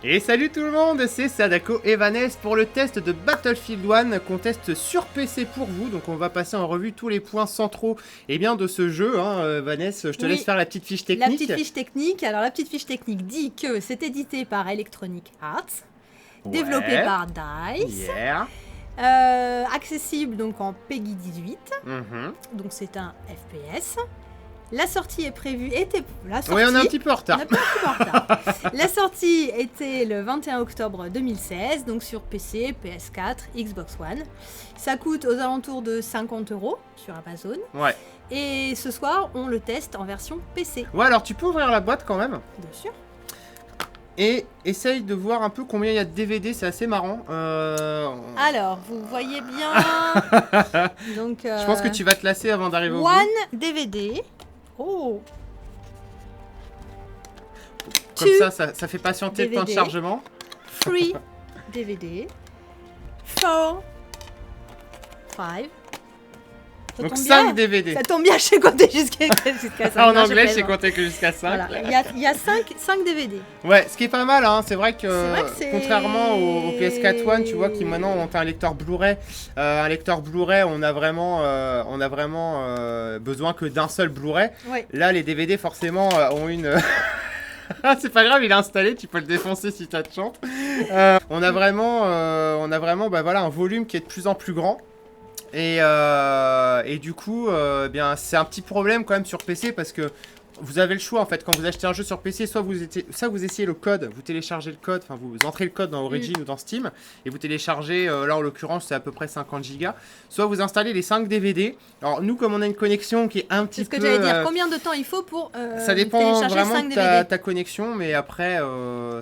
Et salut tout le monde, c'est Sadako et Vanessa pour le test de Battlefield 1 qu'on teste sur PC pour vous. Donc on va passer en revue tous les points centraux de ce jeu. Vanessa, je te laisse faire la petite fiche technique. La petite fiche technique, alors la petite fiche technique dit que c'est édité par Electronic Arts, développé par DICE, accessible donc en PEGI 18, donc c'est un FPS. La sortie est prévue, Oui, on est un petit peu en retard. La sortie était le 21 octobre 2016, donc sur PC, PS4, Xbox One. Ça coûte aux alentours de 50 € sur Amazon. Ouais. Et ce soir, on le teste en version PC. Ouais, alors tu peux ouvrir la boîte quand même. Bien sûr. Et essaye de voir un peu combien il y a de DVD, c'est assez marrant. Alors, vous voyez bien. Donc, je pense que tu vas te lasser avant d'arriver au bout. One DVD. Oh. Comme ça fait patienter le temps de chargement. 3 DVD. 4. 5. Donc 5 DVD. Ça tombe bien, je sais compter jusqu'à 5. En anglais, je sais compter que jusqu'à 5. Voilà. Il y a 5 DVD. Ouais, ce qui est pas mal, hein. C'est vrai que contrairement au PS4 One, tu vois, qui maintenant ont un lecteur Blu-ray. Un lecteur Blu-ray, on a vraiment besoin que d'un seul Blu-ray. Ouais. Là, les DVD, forcément, ont une... C'est pas grave, il est installé, tu peux le défoncer si t'as de chance. On a vraiment un volume qui est de plus en plus grand. Et du coup, c'est un petit problème quand même sur PC parce que vous avez le choix en fait quand vous achetez un jeu sur PC, soit vous essayez le code, vous téléchargez le code, enfin vous entrez le code dans Origin ou dans Steam et vous téléchargez, là en l'occurrence c'est à peu près 50 Go, soit vous installez les 5 DVD. Alors nous comme on a une connexion qui est un petit peu... C'est ce que j'allais dire, combien de temps il faut pour ça dépend télécharger vraiment 5 de DVD. ta connexion, mais après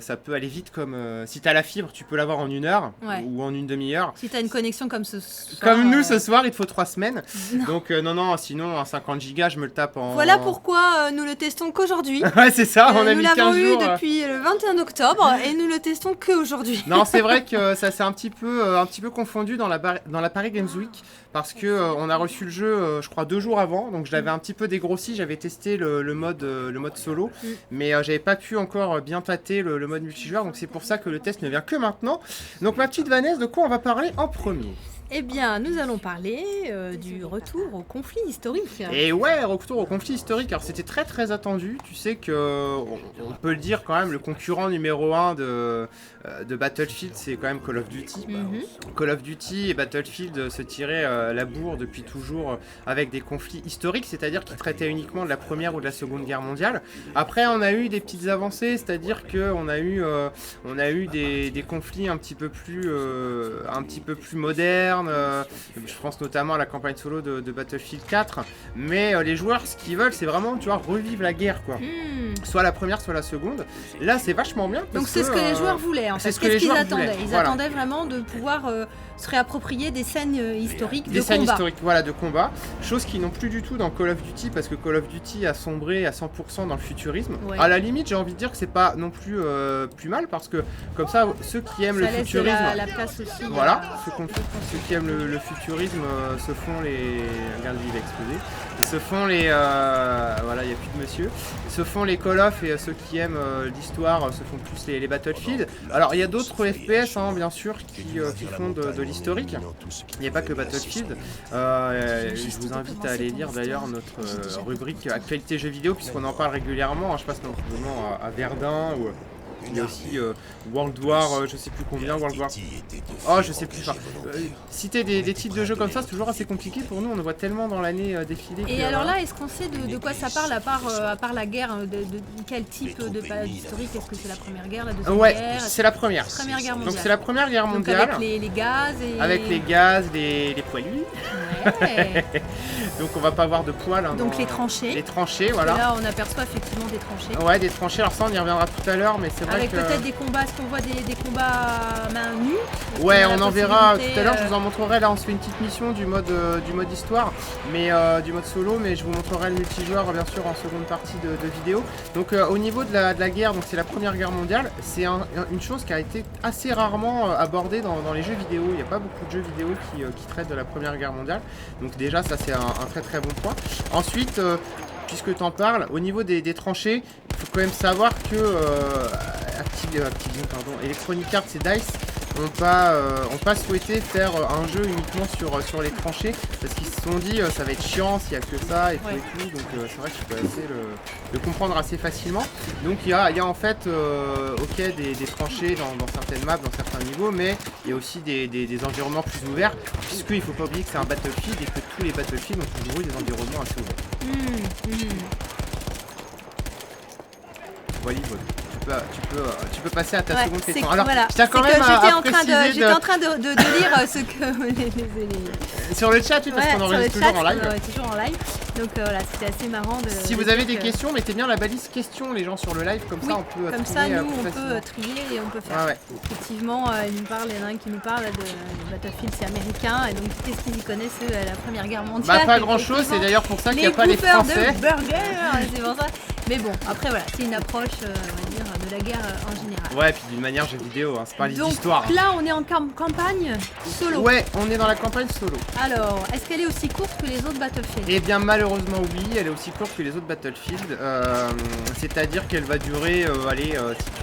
ça peut aller vite comme si t'as la fibre, tu peux l'avoir en 1 heure ou en une demi-heure. Si t'as une connexion comme ce soir... Comme nous ce soir, il te faut 3 semaines. Non. Donc non, sinon en 50 Go je me le tape en... Voilà pourquoi nous le testons qu'aujourd'hui. Ouais, c'est ça, on a mis 15 jours. Nous l'avons eu depuis le 21 octobre et nous le testons qu'aujourd'hui. Non, c'est vrai que ça s'est un petit peu confondu dans la Paris Games Week parce que on a reçu le jeu, je crois 2 jours avant, donc je l'avais un petit peu dégrossi, j'avais testé le mode solo, mais j'avais pas pu encore bien tâter le mode multijoueur, donc c'est pour ça que le test ne vient que maintenant. Donc ma petite Vanessa, de quoi on va parler en premier ? Eh bien, nous allons parler du retour au conflit historique. Et ouais, retour au conflit historique. Alors c'était très très attendu. Tu sais que, on peut le dire quand même, le concurrent numéro 1 de Battlefield, c'est quand même Call of Duty. Call of Duty et Battlefield se tiraient la bourre depuis toujours avec des conflits historiques, c'est-à-dire qu'ils traitaient uniquement de la Première ou de la Seconde Guerre mondiale. Après, on a eu des petites avancées, c'est-à-dire qu'on a eu des conflits un petit peu plus modernes. Je pense notamment à la campagne solo de Battlefield 4, mais les joueurs ce qu'ils veulent c'est vraiment revivre la guerre quoi. Soit la première soit la seconde. Là c'est vachement bien parce donc c'est ce que les joueurs voulaient en fait. Qu'est-ce qu'ils attendaient? Ils attendaient vraiment de pouvoir se réapproprier des scènes historiques de combat. Des scènes historiques de combat, chose qui n'ont plus du tout dans Call of Duty parce que Call of Duty a sombré à 100% dans le futurisme. À la limite j'ai envie de dire que c'est pas non plus plus mal parce que comme ça ceux qui aiment le futurisme, la place aussi. Voilà, ceux qui aiment le futurisme se font les... Regarde, il va exploser. Et se font les... Voilà, il n'y a plus de monsieur. Se font les Call of et ceux qui aiment l'histoire se font plus les Battlefield. Alors, il y a d'autres FPS, bien sûr, qui font de l'historique. Il n'y a pas que Battlefield. Je vous invite à aller lire d'ailleurs notre rubrique Actualité jeux vidéo, puisqu'on en parle régulièrement. Je passe notamment à Verdun ou... Il y a aussi World War, je sais plus combien, World War... Oh, je sais plus. Citer des titres de jeux comme ça, c'est toujours assez compliqué pour nous. On en voit tellement dans l'année défiler. Et alors là, est-ce qu'on sait de quoi ça parle à part la guerre de quel type de période historique? Est-ce que c'est la Première Guerre, la Deuxième Guerre? Ouais, c'est la Première. Première Guerre mondiale. Donc c'est la Première Guerre mondiale. Donc avec les gaz et... Avec les gaz, les poilus. Ouais. Donc on va pas avoir de poils. Donc les tranchées. Les tranchées, voilà. Et là, on aperçoit effectivement des tranchées. Ouais, des tranchées. Alors ça, on y reviendra tout à l'heure, mais c'est vrai avec peut-être des combats, est-ce qu'on voit des combats main nue? Ouais, on en verra tout à l'heure, je vous en montrerai. Là, on se fait une petite mission du mode histoire, mais du mode solo, mais je vous montrerai le multijoueur, bien sûr, en seconde partie de vidéo. Donc, au niveau de la guerre, donc c'est la Première Guerre mondiale, c'est une chose qui a été assez rarement abordée dans les jeux vidéo. Il n'y a pas beaucoup de jeux vidéo qui traitent de la Première Guerre mondiale. Donc déjà, ça, c'est un très très bon point. Ensuite... puisque tu en parles, au niveau des tranchées, faut quand même savoir que Activision, pardon, Electronic Arts et DICE ont pas souhaité faire un jeu uniquement sur les tranchées parce qu'ils se sont dit ça va être chiant s'il y a que ça et tout et tout, donc c'est vrai que je peux assez le comprendre assez facilement. Donc il y a en fait ok des tranchées dans certaines maps, dans certains niveaux, mais il y a aussi des environnements plus ouverts, puisqu'il faut pas oublier que c'est un Battlefield et que tous les Battlefields ont toujours eu des environnements assez ouverts. Voilà. Tu peux passer à ta seconde question. Alors, voilà. je tiens quand même à préciser j'étais en train de lire ce que les... Sur le chat, oui, parce qu'on enregistre toujours en live. Toujours en live. Donc voilà, c'était assez marrant de... Si vous avez des questions, mettez bien la balise questions, les gens, sur le live, comme ça on peut comme ça, nous, on peut trier et on peut faire. Effectivement, il y en a un qui nous parle de Battlefield, c'est américain, et donc qu'est-ce qu'ils y connaissent, eux, à la Première Guerre mondiale? Bah, pas grand-chose, c'est d'ailleurs pour ça qu'il n'y a pas les Français. De burgers, c'est pour ça. Mais bon, après voilà, c'est une approche, on va dire, de la guerre en général. Ouais, puis d'une manière jeu vidéo, hein, c'est pas l'histoire. Donc là, on est en campagne solo. Ouais, on est dans la campagne solo. Alors, est-ce qu'elle est aussi courte que les autres Battlefield? Eh bien, malheureusement, oui, elle est aussi courte que les autres Battlefield. C'est-à-dire qu'elle va durer, si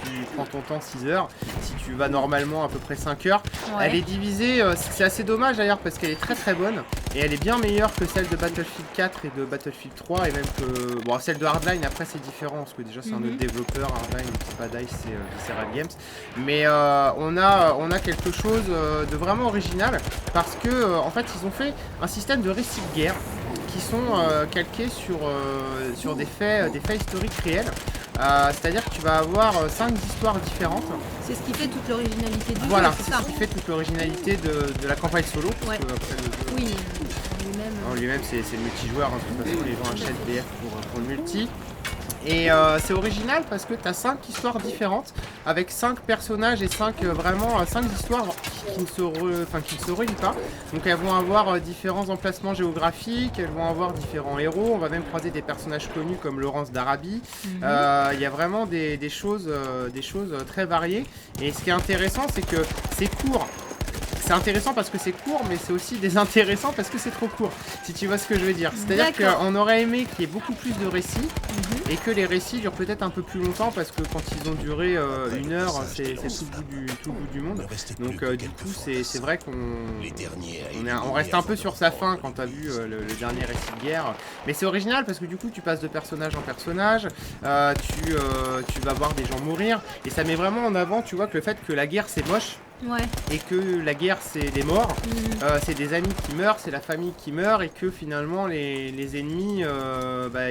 tu prends ton temps, 6 heures. Si tu vas normalement à peu près 5 heures. Ouais. Elle est divisée, c'est assez dommage d'ailleurs, parce qu'elle est très très bonne. Et elle est bien meilleure que celle de Battlefield 4 et de Battlefield 3. Et même que. Bon, celle de Hardline, après, c'est différent, parce que déjà, c'est un autre développeur. Hardline, c'est pas DICE, c'est Visceral Games. Mais on a quelque chose de vraiment original, parce que, en fait, ils ont fait un système de récits de guerre qui sont calqués sur des faits historiques réels. C'est-à-dire que tu vas avoir 5 histoires différentes. C'est ce qui fait toute l'originalité du jeu. Voilà, c'est ce qui fait toute l'originalité de la campagne solo. Ouais. Oui, en lui-même, c'est le multijoueur, hein, de toute façon, les gens achètent BF pour le multi. Et c'est original parce que tu as 5 histoires différentes avec 5 personnages et 5 histoires qui ne se relient pas. Donc elles vont avoir différents emplacements géographiques, elles vont avoir différents héros. On va même croiser des personnages connus comme Laurence d'Arabie. Il y a vraiment des choses très variées. Et ce qui est intéressant, c'est que c'est court. C'est intéressant parce que c'est court, mais c'est aussi désintéressant parce que c'est trop court, si tu vois ce que je veux dire. C'est-à-dire qu'on aurait aimé qu'il y ait beaucoup plus de récits et que les récits durent peut-être un peu plus longtemps, parce que quand ils ont duré 1 heure, c'est tout le bout du monde. Donc du coup, c'est vrai qu'on reste un peu sur sa fin quand tu as vu le dernier récit de guerre. Mais c'est original parce que du coup, tu passes de personnage en personnage, tu vas voir des gens mourir, et ça met vraiment en avant, tu vois, que le fait que la guerre c'est moche. Ouais. Et que la guerre c'est des morts, c'est des amis qui meurent, c'est la famille qui meurt, et que finalement les ennemis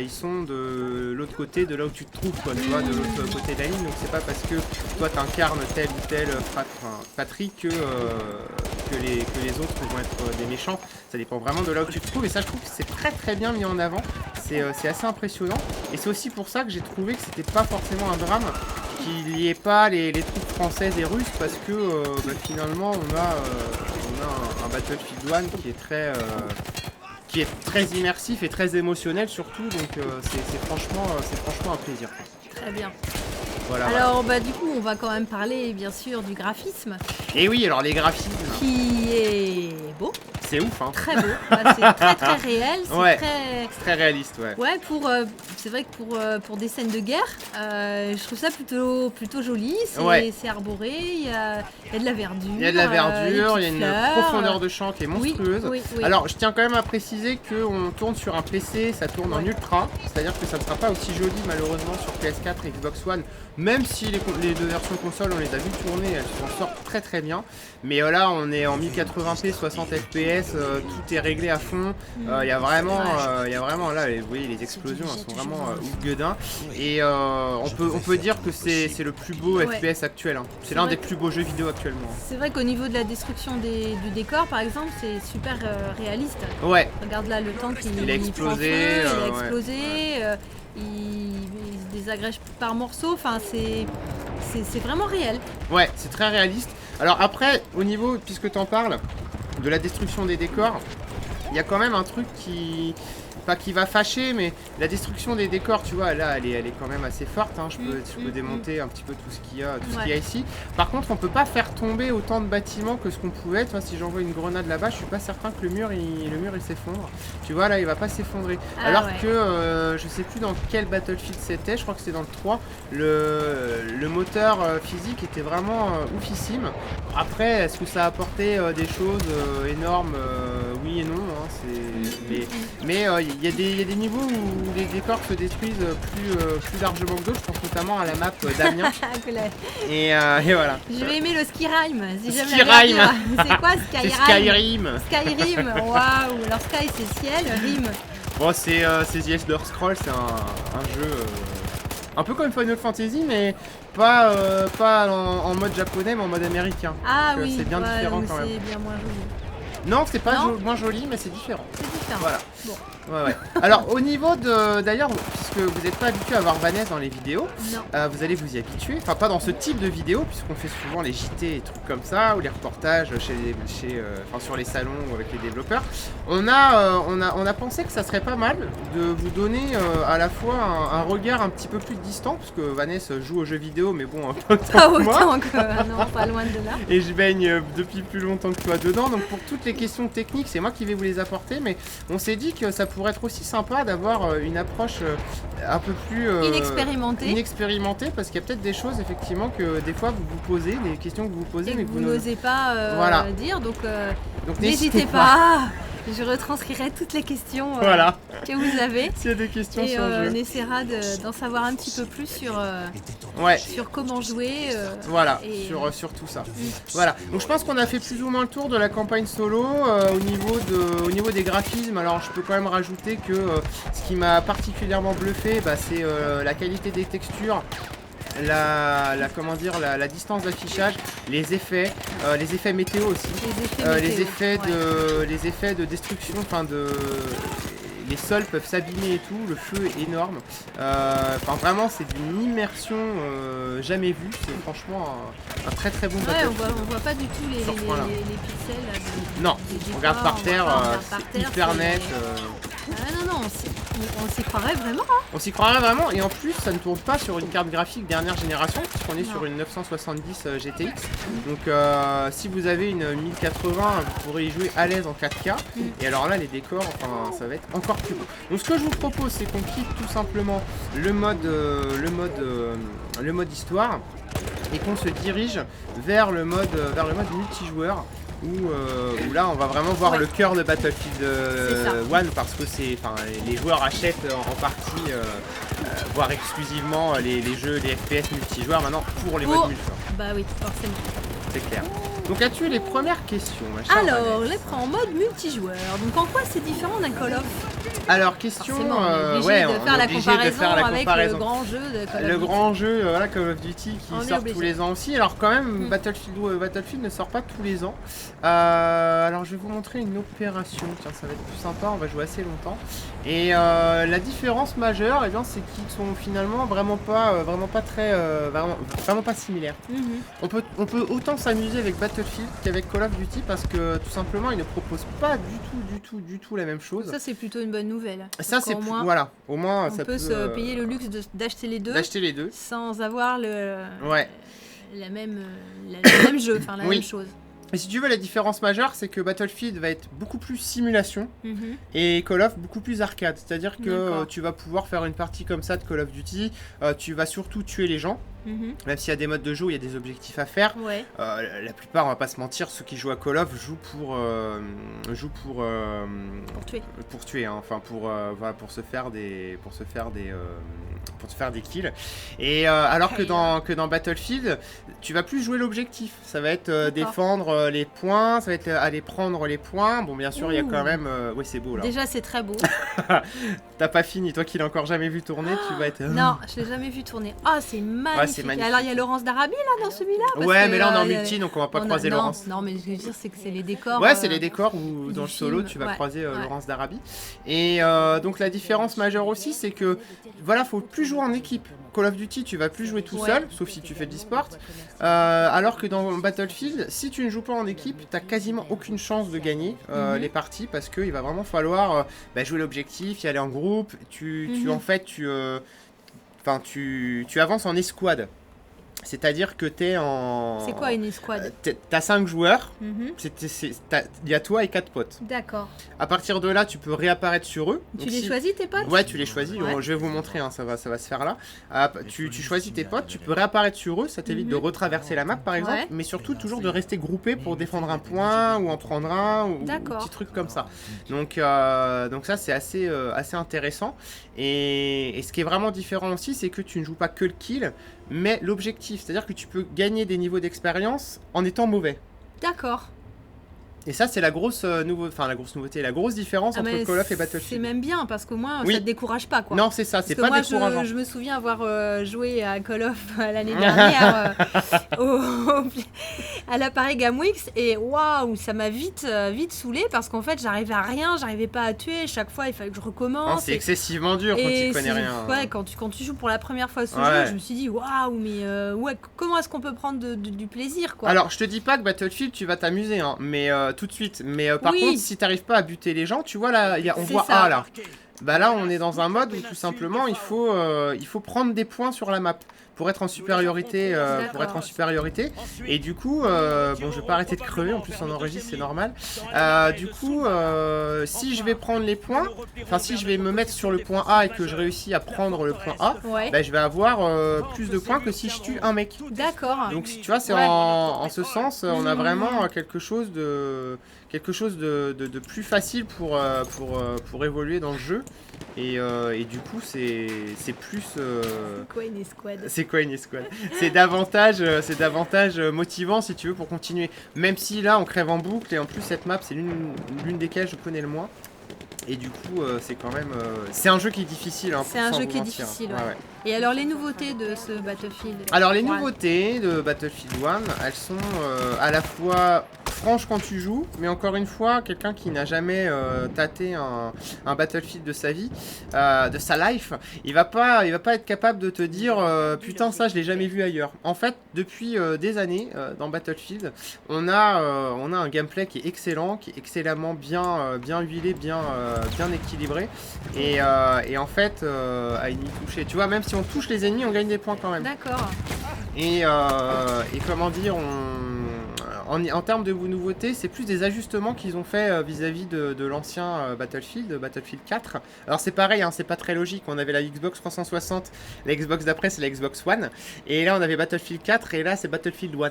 ils sont de l'autre côté, de là où tu te trouves, quoi, tu vois, de l'autre côté de la ligne. Donc c'est pas parce que toi t'incarnes telle ou telle patrie que les autres vont être des méchants. Ça dépend vraiment de là où tu te trouves, et ça je trouve que c'est très très bien mis en avant. C'est assez impressionnant, et c'est aussi pour ça que j'ai trouvé que c'était pas forcément un drame qu'il n'y ait pas les troupes françaises et russes, parce que finalement on a un Battlefield 1 qui est très immersif et très émotionnel surtout, donc c'est franchement un plaisir. Très bien. Voilà, alors du coup on va quand même parler bien sûr du graphisme. Et oui, alors les graphismes. Qui est beau. C'est ouf, hein. Très beau, c'est très très réel, c'est très réaliste, ouais. Ouais, c'est vrai que pour des scènes de guerre, je trouve ça plutôt joli, c'est arboré, il y a de la verdure. Il y a de la verdure, il y a une profondeur de champ qui est monstrueuse. Oui. Alors je tiens quand même à préciser qu'on tourne sur un PC, ça tourne en ultra, c'est-à-dire que ça ne sera pas aussi joli malheureusement sur PS4 et Xbox One, même si les deux versions console on les a vues tourner, elles s'en sortent très très bien. Mais là on est en 1080p, 60 fps, tout est réglé à fond. Il y a vraiment là, vous voyez, les explosions elles sont vraiment ouf gueudin. Et on peut dire que c'est le plus beau FPS actuel, hein. C'est l'un des plus beaux jeux vidéo actuellement. C'est vrai qu'au niveau de la destruction du décor par exemple, c'est super réaliste. Ouais. Regarde là le temps qu'il a explosé, il se désagrège par morceaux, enfin c'est vraiment réel. Ouais, c'est très réaliste. Alors après, au niveau, puisque tu en parles, de la destruction des décors, il y a quand même un truc qui... Pas qui va fâcher, mais la destruction des décors, tu vois, là, elle est quand même assez forte. Hein. Je peux démonter un petit peu tout ce qu'il y a, ici. Par contre, on peut pas faire tomber autant de bâtiments que ce qu'on pouvait. Tu vois, si j'envoie une grenade là-bas, je suis pas certain que le mur il s'effondre. Tu vois, là, il va pas s'effondrer. Alors que, je sais plus dans quel Battlefield c'était, je crois que c'était dans le 3, le moteur physique était vraiment oufissime. Après, est-ce que ça a apporté des choses énormes? Oui et non. Hein, mais il y a des niveaux où les décors se détruisent plus largement que d'autres. Je pense notamment à la map d'Amiens. et voilà. Je vais aimer le Skyrim. Si Skyrim. C'est quoi Skyrim? Skyrim. Waouh. Alors Sky c'est ciel, Rim. Bon, c'est The Elder Scrolls, c'est un jeu un peu comme Final Fantasy, mais pas en mode japonais, mais en mode américain. Ah donc, oui. C'est bien différent quand même. C'est bien moins joli. Non, c'est pas moins joli, mais c'est différent. C'est différent. Voilà. Bon. Ouais. Alors, au niveau de... D'ailleurs, puisque vous n'êtes pas habitué à voir Vanessa dans les vidéos, vous allez vous y habituer. Enfin, pas dans ce type de vidéo, puisqu'on fait souvent les JT et trucs comme ça, ou les reportages sur les salons ou avec les développeurs. On a pensé que ça serait pas mal de vous donner à la fois un regard un petit peu plus distant, parce que Vanessa joue aux jeux vidéo, mais bon, pas autant que... non, pas loin de là. Et je baigne depuis plus longtemps que toi dedans, donc pour toutes les questions techniques, c'est moi qui vais vous les apporter, mais on s'est dit que ça pourrait être aussi sympa d'avoir une approche un peu plus inexpérimentée, parce qu'il y a peut-être des choses effectivement que des fois vous vous posez, des questions que vous vous posez, mais que vous n'osez pas dire, donc n'hésitez pas. Je retranscrirai toutes les questions que vous avez. S'il y a des questions et sur le jeu. On essaiera d'en savoir un petit peu plus sur comment jouer. Sur tout ça. Voilà. Donc je pense qu'on a fait plus ou moins le tour de la campagne solo au niveau des graphismes. Alors je peux quand même rajouter que ce qui m'a particulièrement bluffé, c'est la qualité des textures. La distance d'affichage, les effets météo aussi, les effets de destruction, les sols peuvent s'abîmer et tout, le feu est énorme. Vraiment c'est d'une immersion jamais vue, c'est franchement un très très bon Battlefield. On voit pas du tout les pixels. Non, on regarde par terre, c'est hyper net. Non, on s'y croirait vraiment. On s'y croirait vraiment, et en plus ça ne tourne pas sur une carte graphique dernière génération, puisqu'on est sur une 970 GTX. Donc si vous avez une 1080, vous pourrez y jouer à l'aise en 4K. Et alors là les décors, ça va être encore plus beau. Donc ce que je vous propose, c'est qu'on quitte tout simplement le mode histoire et qu'on se dirige vers le mode multijoueur. Où là on va vraiment voir le cœur de Battlefield 1, parce que les joueurs achètent en partie, voire exclusivement les jeux, les FPS multijoueurs maintenant pour les modes multijoueurs. Bah oui, forcément. C'est clair. Donc as-tu les premières questions, ma chère Alors, les prends en mode multijoueur. Donc en quoi c'est différent d'un Call of? Alors question, on est obligé de faire la comparaison avec le grand jeu de Call of Duty. Le grand jeu, Call of Duty qui sort tous les ans aussi. Alors quand même, Battlefield ne sort pas tous les ans. Alors je vais vous montrer une opération. Tiens, ça va être plus sympa. On va jouer assez longtemps. Et la différence majeure, c'est qu'ils sont finalement vraiment pas similaires. On peut autant s'amuser avec Battlefield qu'avec Call of Duty, parce que tout simplement ils ne proposent pas du tout la même chose. Ça c'est plutôt une bonne nouvelle. Ça c'est au moins on peut se payer le luxe d'acheter les deux. Sans avoir le même jeu, la même chose. Et si tu veux, la différence majeure, c'est que Battlefield va être beaucoup plus simulation et Call of beaucoup plus arcade. C'est-à-dire que tu vas pouvoir faire une partie comme ça de Call of Duty, tu vas surtout tuer les gens. Même s'il y a des modes de jeu où il y a des objectifs à faire, la plupart, on va pas se mentir, ceux qui jouent à Call of jouent pour tuer, hein. Pour se faire des kills. Et alors que dans Battlefield, tu vas plus jouer l'objectif. Ça va être défendre les points, ça va être aller prendre les points. Bon, bien sûr, il y a quand même. Oui, c'est beau là. Déjà, c'est très beau. T'as pas fini, toi qui l'as encore jamais vu tourner, tu vas être. Non, je l'ai jamais vu tourner. C'est magnifique. C'est magnifique. Alors, il y a Laurence d'Arabie là dans celui-là. Ouais, mais là on est en multi, donc on va pas croiser Laurence. Non, mais ce que je veux dire, c'est que c'est les décors. Ouais, c'est les décors où dans le solo tu vas croiser Laurence d'Arabie. Et donc la différence majeure aussi, c'est que faut plus jouer en équipe. Call of Duty, tu vas plus jouer tout seul, sauf si tu fais de l'e-sport. Alors que dans Battlefield, si tu ne joues pas en équipe, t'as quasiment aucune chance de gagner les parties parce qu'il va vraiment falloir jouer l'objectif, y aller en groupe. Tu avances en escouade. C'est-à-dire que t'es en... C'est quoi une escouade? T'as 5 joueurs, il y a toi et 4 potes. D'accord. À partir de là, tu peux réapparaître sur eux. Tu les choisis tes potes? Ouais, tu les choisis. Ouais. Je vais vous montrer, ça va se faire là. Tu choisis tes potes, tu peux réapparaître sur eux, ça t'évite de retraverser la map par exemple, mais surtout toujours de rester groupé pour défendre un point ou en prendre un ou petits trucs comme ça. Donc ça c'est assez intéressant. Et ce qui est vraiment différent aussi, c'est que tu ne joues pas que le kill, mais l'objectif. C'est-à-dire que tu peux gagner des niveaux d'expérience en étant mauvais. D'accord. Et ça, c'est la grosse nouveauté, la grosse différence entre Call of et Battlefield. C'est même bien, parce qu'au moins, ça te décourage pas, quoi. Non, c'est ça, c'est pas décourageant. Je me souviens avoir joué à Call of l'année dernière à l'appareil Gamewix, et waouh, ça m'a vite saoulé parce qu'en fait, j'arrivais à rien, j'arrivais pas à tuer. Chaque fois, il fallait que je recommence. C'est excessivement dur quand tu connais rien. Ouais, quand tu joues pour la première fois ce jeu, je me suis dit, waouh, mais comment est-ce qu'on peut prendre du plaisir, quoi. Alors, je te dis pas que Battlefield, tu vas t'amuser, mais tout de suite. Mais par contre, si t'arrives pas à buter les gens, tu vois là, on voit A là. Bah là, on est dans un mode où tout simplement, il faut prendre des points sur la map pour être en supériorité. Et du coup, bon, je vais pas arrêter de crever. En plus, on enregistre, c'est normal. Du coup, si je vais prendre les points, enfin si je vais me mettre sur le point A et que je réussis à prendre le point A, bah, je vais avoir plus de points que si je tue un mec. D'accord. Donc tu vois, c'est en ce sens, on a vraiment quelque chose de plus facile pour évoluer dans le jeu. Et du coup, c'est plus... C'est quoi une escouade? C'est quoi une escouade? C'est davantage motivant, si tu veux, pour continuer. Même si là, on crève en boucle, et en plus, cette map, c'est l'une desquelles je connais le moins. Et du coup, c'est quand même... c'est un jeu qui est difficile. Hein, c'est un jeu qui est difficile, ouais. Et alors, les nouveautés de ce Battlefield? Alors, les nouveautés de Battlefield 1, elles sont à la fois franches quand tu joues, mais encore une fois, quelqu'un qui n'a jamais tâté un Battlefield de sa vie, de sa life, il va pas être capable de te dire putain, ça, je l'ai jamais vu ailleurs. En fait, depuis des années, dans Battlefield, on a un gameplay qui est excellent, qui est excellemment bien huilé, bien équilibré, et en fait, à ennemi touché. Tu vois, même si on touche les ennemis, on gagne des points quand même. D'accord. Et comment dire, en termes de nouveautés, c'est plus des ajustements qu'ils ont fait vis-à-vis de l'ancien Battlefield 4. Alors c'est pareil, hein, c'est pas très logique. On avait la Xbox 360, la Xbox d'après c'est la Xbox One, et là on avait Battlefield 4 et là c'est Battlefield 1.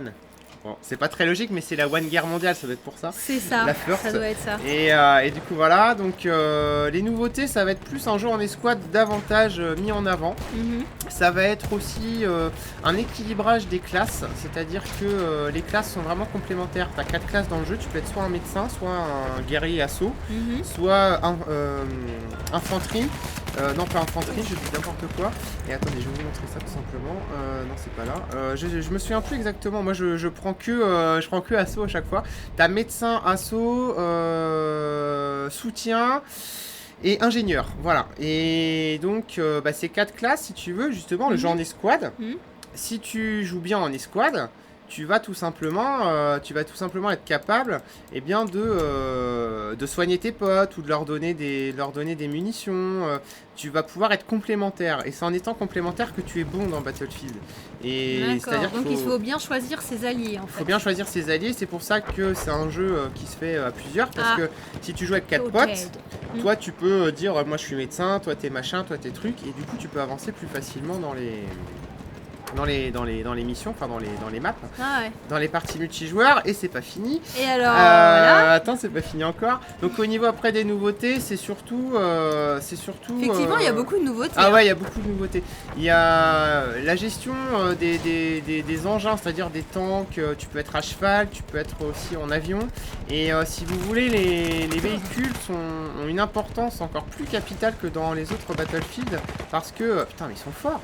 Bon, c'est pas très logique, mais c'est la One Guerre mondiale, ça doit être pour ça. C'est ça, la first. Ça doit être ça. Et du coup voilà, donc les nouveautés, ça va être plus un jeu en escouade davantage mis en avant. Ça va être aussi un équilibrage des classes, c'est-à-dire que les classes sont vraiment complémentaires. Tu as 4 classes dans le jeu, tu peux être soit un médecin, soit un guerrier assaut, soit infanterie. Non, pas infanterie, je dis n'importe quoi. Et attendez, je vais vous montrer ça tout simplement. Non, c'est pas là. Je me souviens plus exactement. Moi, je prends que assaut à chaque fois. T'as médecin, assaut, soutien et ingénieur. Voilà. Et donc, ces 4 classes, si tu veux, justement, le jeu en escouade. Si tu joues bien en escouade, tu vas tout simplement être capable de soigner tes potes ou de leur donner des munitions. Tu vas pouvoir être complémentaire, et c'est en étant complémentaire que tu es bon dans Battlefield. Et c'est-à-dire donc il faut bien choisir ses alliés en fait. Il faut bien choisir ses alliés, c'est pour ça que c'est un jeu qui se fait à plusieurs, parce que si tu joues avec 4 potes, toi tu peux dire moi je suis médecin, toi t'es machin, toi t'es truc, et du coup tu peux avancer plus facilement dans les missions, enfin dans les maps, dans les parties multijoueurs, et c'est pas fini. Et alors attends, c'est pas fini encore. Donc au niveau après des nouveautés, c'est surtout effectivement, il y a beaucoup de nouveautés. Ah ouais, il y a beaucoup de nouveautés. Il y a la gestion des engins, c'est-à-dire des tanks. Tu peux être à cheval, tu peux être aussi en avion. Et si vous voulez, les véhicules ont une importance encore plus capitale que dans les autres Battlefield, parce que putain, mais ils sont forts.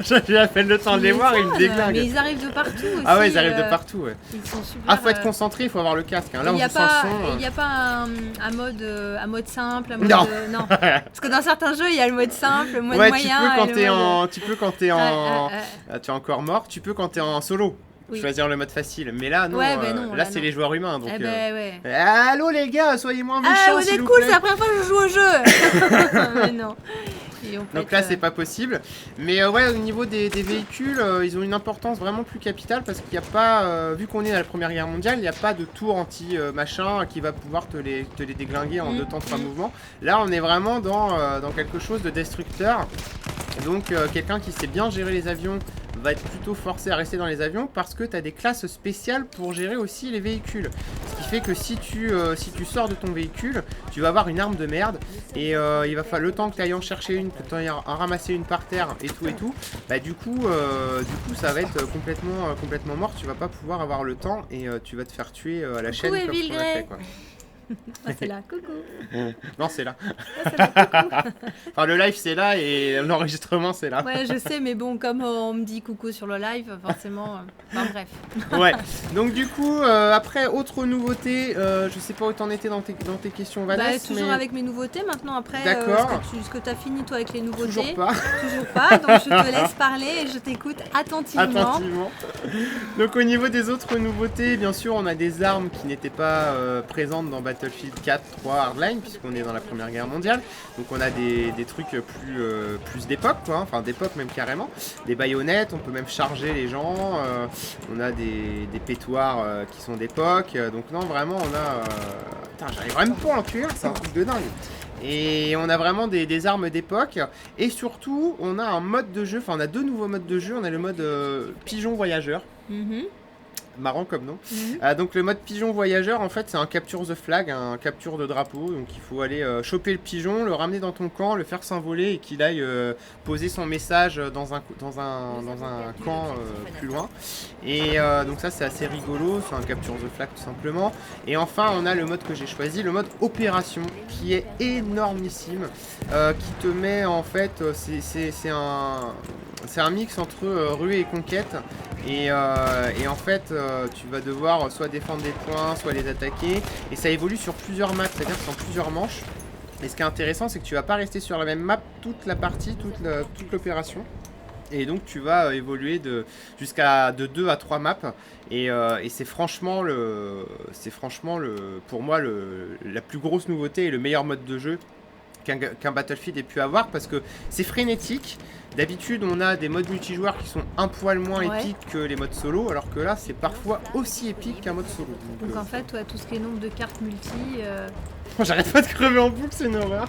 J'ai à peine le temps de les voir, ils me déglinguent. Mais ils arrivent de partout aussi. Ah ouais, ils arrivent de partout, ouais. Ils sont super. Ah, faut être concentré, il faut avoir le casque. Hein. Là, on joue sans son. Il n'y a pas un mode simple, un mode... Non. Parce que dans certains jeux, il y a le mode simple, le mode moyen. Tu peux quand t'es en... Tu es encore mort, tu peux quand t'es en solo. Choisir le mode facile, mais là non, là c'est les joueurs humains donc allô les gars, soyez moins méchants vous êtes cool, c'est la première fois que je joue au jeu. Mais non. Donc là c'est pas possible, mais ouais, au niveau des véhicules, ils ont une importance vraiment plus capitale parce qu'il n'y a pas, vu qu'on est dans la Première Guerre mondiale, il n'y a pas de tour anti machin qui va pouvoir te les déglinguer en 2 temps 3 mouvements. Là on est vraiment dans quelque chose de destructeur, donc quelqu'un qui sait bien gérer les avions va être plutôt forcé à rester dans les avions parce que tu as des classes spéciales pour gérer aussi les véhicules. Ce qui fait que si tu sors de ton véhicule, tu vas avoir une arme de merde et il va falloir le temps que tu ailles en chercher une, que tu ailles en ramasser une par terre et tout, bah du coup ça va être complètement mort, tu vas pas pouvoir avoir le temps et tu vas te faire tuer à la chaîne comme on a fait quoi. Ah, c'est là, coucou. Non, c'est là. Ah, c'est là, coucou. Enfin, le live c'est là et l'enregistrement c'est là. Ouais, je sais, mais bon, comme on me dit coucou sur le live, forcément. Enfin, bref. Ouais. Donc du coup, après autre nouveauté, je sais pas où t'en étais dans tes questions, Vanessa. Toujours avec mes nouveautés. Maintenant, après, d'accord. Ce que t'as fini toi avec les nouveautés. Toujours pas. Toujours pas. Donc je te laisse parler et je t'écoute attentivement. Donc au niveau des autres nouveautés, bien sûr, on a des armes qui n'étaient pas présentes dans Battlefield 4, 3 Hardline, puisqu'on est dans la Première Guerre mondiale. Donc on a des trucs plus d'époque, quoi, enfin d'époque même carrément. Des baïonnettes, on peut même charger les gens. On a des pétoirs qui sont d'époque. Donc non, vraiment, on a... Putain, j'arrive vraiment pas à en tuer, c'est un truc de dingue. Et on a vraiment des armes d'époque. Et surtout, on a un mode de jeu, enfin on a 2 nouveaux modes de jeu. On a le mode pigeon voyageur. Marrant comme nom. Donc le mode pigeon voyageur, en fait, c'est un capture the flag, un capture de drapeau. Donc il faut aller choper le pigeon, le ramener dans ton camp, le faire s'envoler et qu'il aille poser son message dans un camp plus loin. Et donc ça c'est assez rigolo, c'est un capture the flag tout simplement. Et enfin on a le mode que j'ai choisi, le mode opération, qui est énormissime, qui te met en fait, c'est un mix entre ruée et conquête. Et en fait tu vas devoir soit défendre des points, soit les attaquer, et ça évolue sur plusieurs maps, c'est à dire que c'est en plusieurs manches. Et ce qui est intéressant, c'est que tu vas pas rester sur la même map toute la partie, toute l'opération. Et donc tu vas évoluer jusqu'à de 2 à 3 maps. Et c'est franchement pour moi la plus grosse nouveauté et le meilleur mode de jeu qu'un Battlefield ait pu avoir, parce que c'est frénétique. D'habitude on a des modes multijoueurs qui sont un poil moins épiques que les modes solo, alors que là c'est parfois aussi épique qu'un mode solo. Donc en fait, tout ce qui est nombre de cartes multi... J'arrête pas de crever en boucle, c'est une horreur.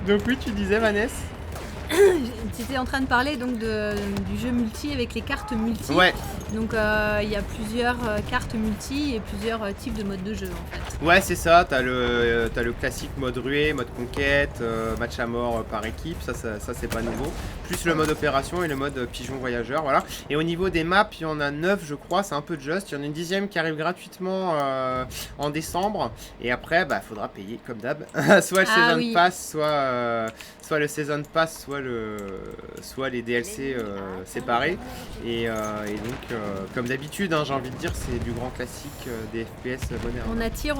Donc oui, tu disais, Vanessa? Tu étais en train de parler donc du jeu multi avec les cartes multi. Ouais. Donc il y a plusieurs cartes multi et plusieurs types de modes de jeu en fait. Ouais, c'est ça, t'as le classique mode ruée, mode conquête, match à mort par équipe, ça c'est pas nouveau. Plus le mode opération et le mode pigeon voyageur, voilà. Et au niveau des maps, il y en a 9 je crois, c'est un peu juste. Il y en a une 10e qui arrive gratuitement en décembre. Et après, bah faudra payer comme d'hab. Soit le Season Pass, soit le Season Pass, soit les DLC séparés. Et donc, comme d'habitude, hein, j'ai envie de dire, c'est du grand classique des FPS modernes. On attire,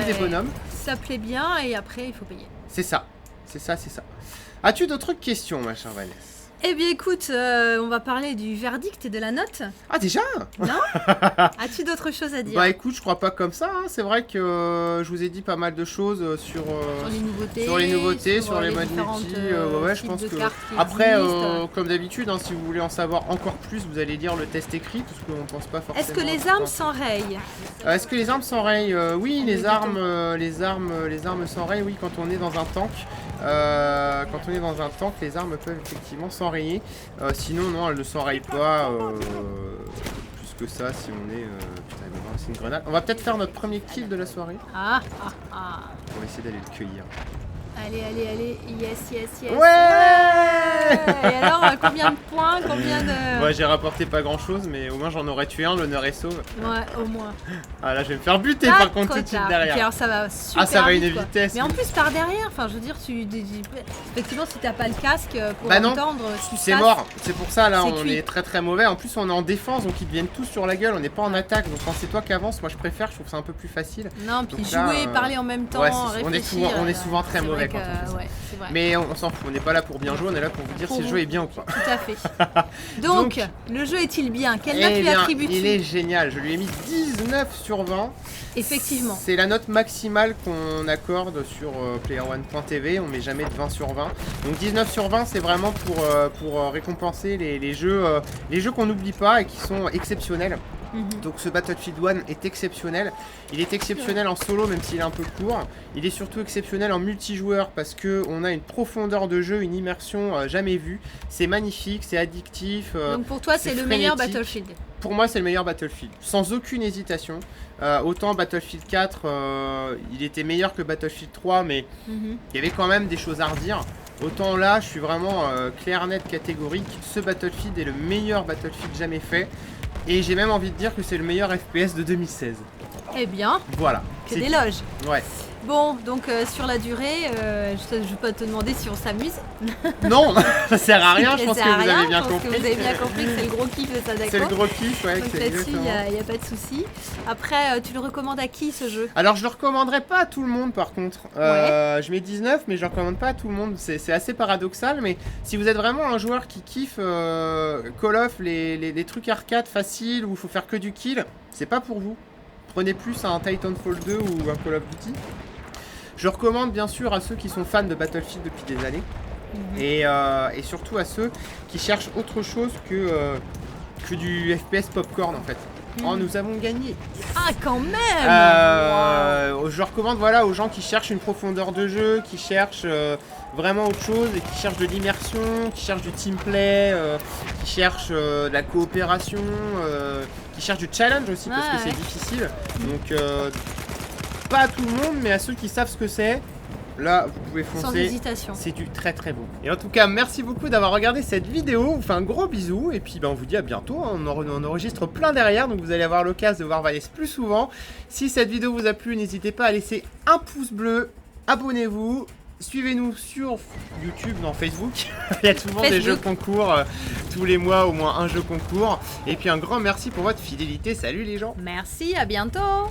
des bonhommes. Ça plaît bien et après il faut payer. C'est ça. As-tu d'autres questions, ma chère Vanessa? Eh bien écoute, on va parler du verdict et de la note. Ah déjà? Non? As-tu d'autres choses à dire? Bah écoute, je crois pas comme ça, hein. C'est vrai que je vous ai dit pas mal de choses sur les nouveautés, sur les modes multi. Ouais, je pense que... Après, comme d'habitude, hein, si vous voulez en savoir encore plus, vous allez lire le test écrit, parce qu'on pense pas forcément... Est-ce que les armes s'enrayent? Est-ce que les armes s'enrayent? Oui, les armes s'enrayent, oui, quand on est dans un tank. Quand on est dans un tank, les armes peuvent effectivement s'enrayer. Sinon, non, elles ne s'enrayent pas plus que ça. Si on est... putain, c'est une grenade. On va peut-être faire notre premier kill de la soirée. On va essayer d'aller le cueillir. Allez, allez, allez. Yes, yes, yes. Ouais. Et alors, combien de points? Combien de... Moi j'ai rapporté pas grand chose, mais au moins j'en aurais tué un, l'honneur est sauve. Ouais, au moins. Ah là je vais me faire buter Pas par contre trop tout de suite tard. derrière. Ok, alors ça va super Ah ça va à une vite, quoi. vitesse. Mais en plus par derrière, enfin je veux dire, effectivement si t'as pas le casque pour Bah non, entendre ce qui se c'est passe, mort, c'est pour ça là C'est on cuit. est très très mauvais. En plus on est en défense donc ils deviennent tous sur la gueule, on n'est pas en attaque. Donc quand c'est toi qui avance, moi je préfère, je trouve ça un peu plus facile. Non, puis Donc là, jouer, parler en même temps, ouais, réfléchir. on est souvent très c'est vrai mauvais que- quand on fait ça. ouais, c'est vrai. Mais on s'en fout, on n'est pas là pour bien jouer, on est là pour vous dire Pour si le vous. jeu est bien ou pas. Tout à fait. Donc, le jeu est-il bien? Quelle note Eh lui bien, attribues-tu? il est génial, je lui ai mis 19 sur 20. Effectivement. C'est la note maximale qu'on accorde sur playerone.tv, on met jamais de 20 sur 20. Donc 19 sur 20 c'est vraiment pour récompenser les jeux qu'on n'oublie pas et qui sont exceptionnels. Donc ce Battlefield 1 est exceptionnel. Il est exceptionnel en solo même s'il est un peu court. Il est surtout exceptionnel en multijoueur parce qu'on a une profondeur de jeu, une immersion jamais vue. C'est magnifique, c'est addictif. Donc pour toi, c'est le meilleur frénétique. Battlefield. Pour moi, c'est le meilleur Battlefield, sans aucune hésitation. Autant Battlefield 4, il était meilleur que Battlefield 3, mais il y avait quand même des choses à redire. Autant là, je suis vraiment clair, net, catégorique. Ce Battlefield est le meilleur Battlefield jamais fait. Et j'ai même envie de dire que c'est le meilleur FPS de 2016. Eh bien, Voilà. que C'est d'éloges. dit. Ouais. Bon, donc sur la durée, je vais pas te demander si on s'amuse. Non, ça sert à rien, je pense Ça que sert à vous rien, avez bien je pense compris. que vous avez bien compris que c'est le gros kiff de ça, d'accord. C'est le gros kiff, ouais, Donc c'est là-dessus, exactement. il n'y a pas de souci. Après, tu le recommandes à qui ce jeu? Alors je le recommanderais pas à tout le monde par contre. Je mets 19 mais je le recommande pas à tout le monde. C'est assez paradoxal mais si vous êtes vraiment un joueur qui kiffe Call of, les trucs arcade faciles où il faut faire que du kill, c'est pas pour vous. Prenez plus un Titanfall 2 ou un Call of Duty. Je recommande bien sûr à ceux qui sont fans de Battlefield depuis des années. Et surtout à ceux qui cherchent autre chose que du FPS popcorn en fait. Oh, nous avons gagné. Ah, quand même. Je recommande voilà, aux gens qui cherchent une profondeur de jeu, qui cherchent vraiment autre chose et qui cherchent de l'immersion, qui cherchent du teamplay, qui cherchent de la coopération, qui cherchent du challenge aussi parce que c'est difficile. Donc pas à tout le monde, mais à ceux qui savent ce que c'est. Là, vous pouvez foncer. Sans hésitation. C'est du très très bon. Et en tout cas, merci beaucoup d'avoir regardé cette vidéo. On vous fait un gros bisou. Et puis, on vous dit à bientôt. On enregistre plein derrière. Donc, vous allez avoir l'occasion de voir Valès plus souvent. Si cette vidéo vous a plu, n'hésitez pas à laisser un pouce bleu. Abonnez-vous. Suivez-nous sur YouTube, non Facebook. Il y a souvent des jeux concours. Tous les mois, au moins un jeu concours. Et puis, un grand merci pour votre fidélité. Salut les gens. Merci, à bientôt.